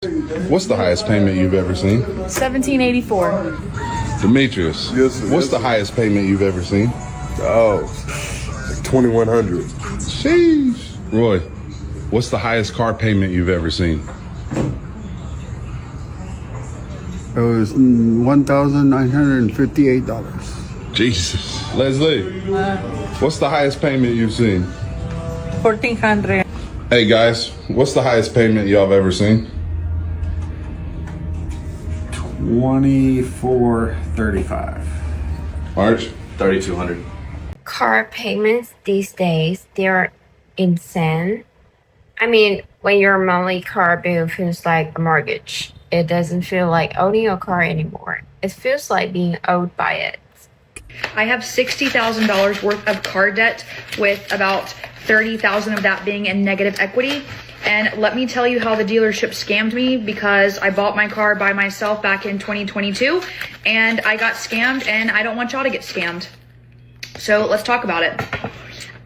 What's the highest payment you've ever seen? $17.84. Demetrius, Yes, sir. what's the highest payment you've ever seen? Oh, like 2,100. Sheesh. Roy, what's the highest car payment you've ever seen? It was $1,958. Jesus. Leslie, what's the highest payment you've seen? $1,400. Hey guys, what's the highest payment y'all have ever seen? $2,435. March? 3,200. Car payments these days, they're insane. I mean, when your monthly car bill feels like a mortgage, it doesn't feel like owning a car anymore. It feels like being owed by it. I have $60,000 worth of car debt, with about $30,000 of that being in negative equity. And let me tell you how the dealership scammed me, because I bought my car by myself back in 2022 and I got scammed, and I don't want y'all to get scammed. So let's talk about it.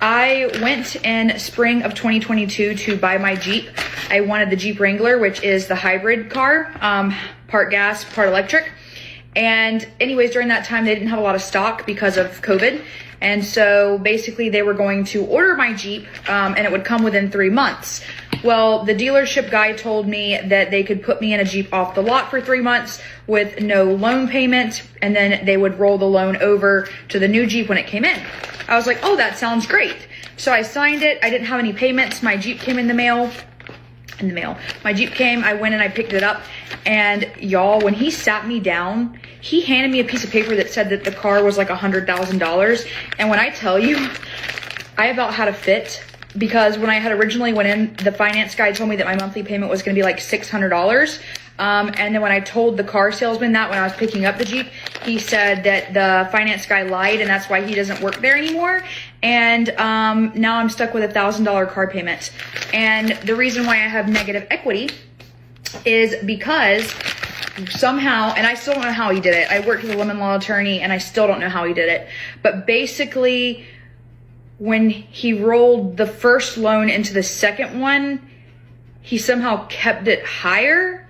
I went in spring of 2022 to buy my Jeep. I wanted the Jeep Wrangler, which is the hybrid car, part gas, part electric. And anyways, during that time, they didn't have a lot of stock because of COVID. And so basically they were going to order my Jeep, and it would come within 3 months. Well, the dealership guy told me that they could put me in a Jeep off the lot for 3 months with no loan payment, and then they would roll the loan over to the new Jeep when it came in. I was like, oh, that sounds great. So I signed it. I didn't have any payments. My Jeep came in the mail. My Jeep came, I went and I picked it up, and y'all, when he sat me down, he handed me a piece of paper that said that the car was like $100,000. And when I tell you, I about had a fit, because when I had originally went in, the finance guy told me that my monthly payment was going to be like $600. And then when I told the car salesman that when I was picking up the Jeep, he said that the finance guy lied, and that's why he doesn't work there anymore. And now I'm stuck with $1,000 car payment. And the reason why I have negative equity is because somehow, and I still don't know how he did it. I worked with a lemon law attorney, and I still don't know how he did it. But basically, when he rolled the first loan into the second one, he somehow kept it higher.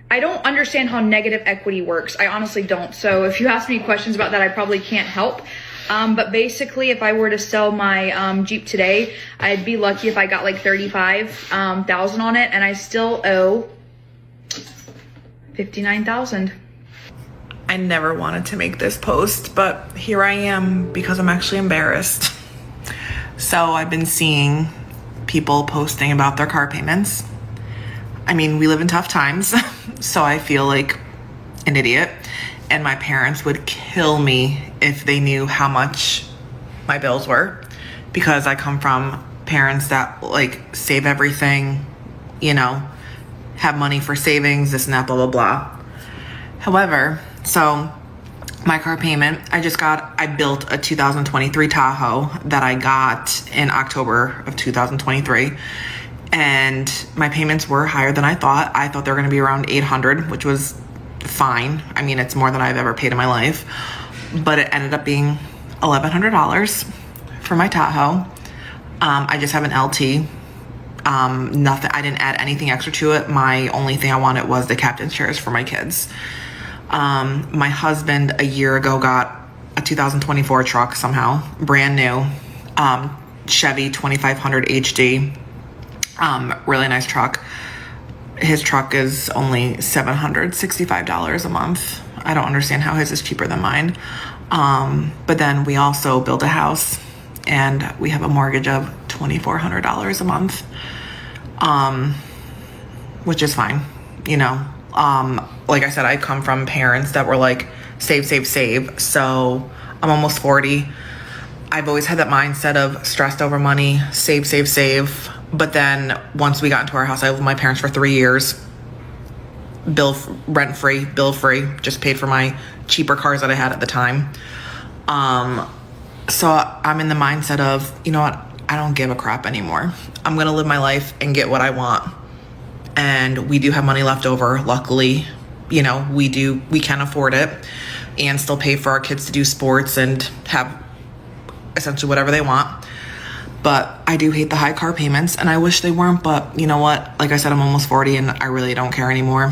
I don't understand how negative equity works. I honestly don't. So if you ask me questions about that, I probably can't help. But basically, if I were to sell my Jeep today, I'd be lucky if I got like 35,000 on it, and I still owe 59,000. I never wanted to make this post, but here I am because I'm actually embarrassed. So I've been seeing people posting about their car payments. I mean, we live in tough times, so I feel like an idiot. And my parents would kill me if they knew how much my bills were, because I come from parents that like save everything, you know, have money for savings, this and that, blah, blah, blah. However, so my car payment, I built a 2023 Tahoe that I got in October of 2023. And my payments were higher than I thought. I thought they were going to be around $800, which was fine. I mean, it's more than I've ever paid in my life, but it ended up being $1,100 for my Tahoe. I just have an LT. Nothing. I didn't add anything extra to it. My only thing I wanted was the captain's chairs for my kids. My husband a year ago got a 2024 truck somehow, brand new, Chevy 2500 HD. Really nice truck. His truck is only $765 a month. I don't understand how his is cheaper than mine. But then we also built a house, and we have a mortgage of $2,400 a month, which is fine, you know. Like I said, I come from parents that were like, save, save, save. So I'm almost 40. I've always had that mindset of stressed over money, save, save, save. But then once we got into our house, I lived with my parents for 3 years, rent-free, bill-free, just paid for my cheaper cars that I had at the time. So I'm in the mindset of, you know what, I don't give a crap anymore. I'm going to live my life and get what I want. And we do have money left over, luckily. You know, we can afford it and still pay for our kids to do sports and have essentially whatever they want. But I do hate the high car payments, and I wish they weren't, but you know what? Like I said, I'm almost 40 and I really don't care anymore.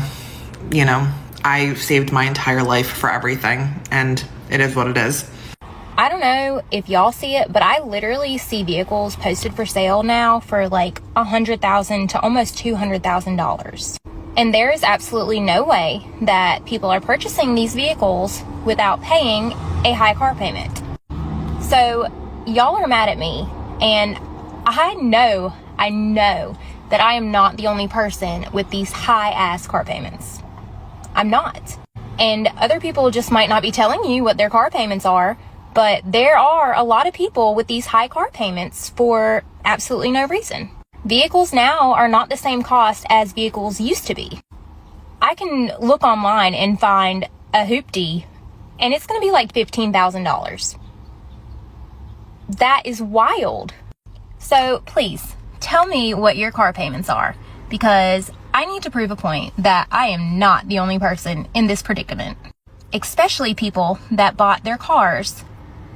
You know, I saved my entire life for everything, and it is what it is. I don't know if y'all see it, but I literally see vehicles posted for sale now for like $100,000 to almost $200,000. And there is absolutely no way that people are purchasing these vehicles without paying a high car payment. So y'all are mad at me, and I know that I am not the only person with these high ass car payments. I'm not. And other people just might not be telling you what their car payments are, but there are a lot of people with these high car payments for absolutely no reason. Vehicles now are not the same cost as vehicles used to be. I can look online and find a hoopty, and it's going to be like $15,000. That is wild. So please, tell me what your car payments are, because I need to prove a point that I am not the only person in this predicament. Especially people that bought their cars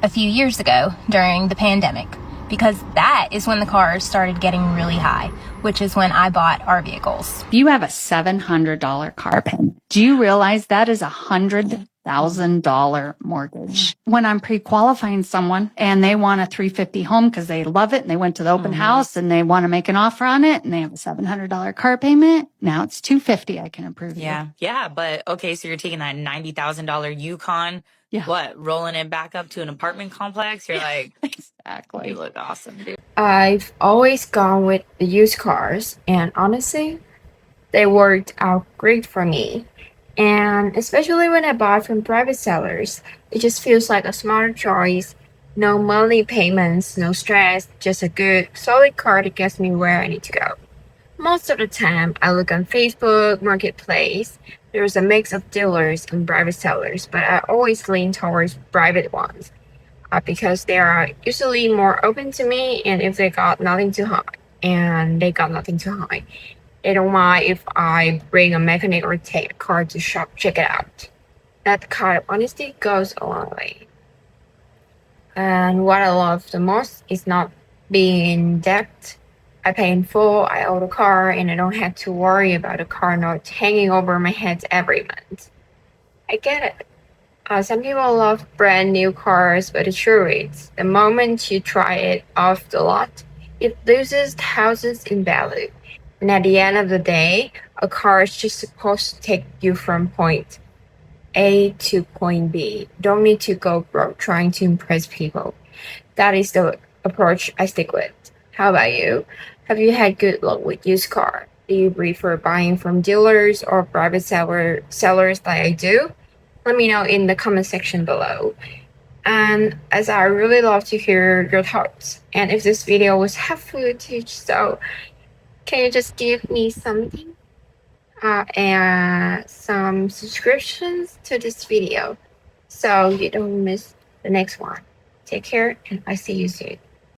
a few years ago during the pandemic, because that is when the cars started getting really high, which is when I bought our vehicles. You have a $700 car payment. Do you realize that is $100,000 mortgage? When I'm pre-qualifying someone and they want a 350 home because they love it and they went to the open house and they want to make an offer on it and they have a $700 car payment, now it's $250. I can approve you. Yeah, but okay, so you're taking that $90,000 Yukon, rolling it back up to an apartment complex? You're like, exactly. You look awesome, dude. I've always gone with the used cars, and honestly, they worked out great for me. And especially when I buy from private sellers, it just feels like a smarter choice. No monthly payments, no stress, just a good, solid car that gets me where I need to go. Most of the time, I look on Facebook Marketplace. There's a mix of dealers and private sellers, but I always lean towards private ones because they are usually more open to me, and if they got nothing to hide, they don't mind if I bring a mechanic or take a car to shop, check it out. That kind of honesty goes a long way. And what I love the most is not being in debt. I pay in full, I own the car, and I don't have to worry about the car note hanging over my head every month. I get it. Some people love brand new cars, but the truth is, the moment you try it off the lot, it loses thousands in value. And at the end of the day, a car is just supposed to take you from point A to point B. Don't need to go broke trying to impress people. That is the approach I stick with. How about you? Have you had good luck with used car? Do you prefer buying from dealers or private sellers like I do? Let me know in the comment section below. And as I really love to hear your thoughts. And if this video was helpful to you, so can you just give me something? And some subscriptions to this video so you don't miss the next one. Take care, and I see you soon.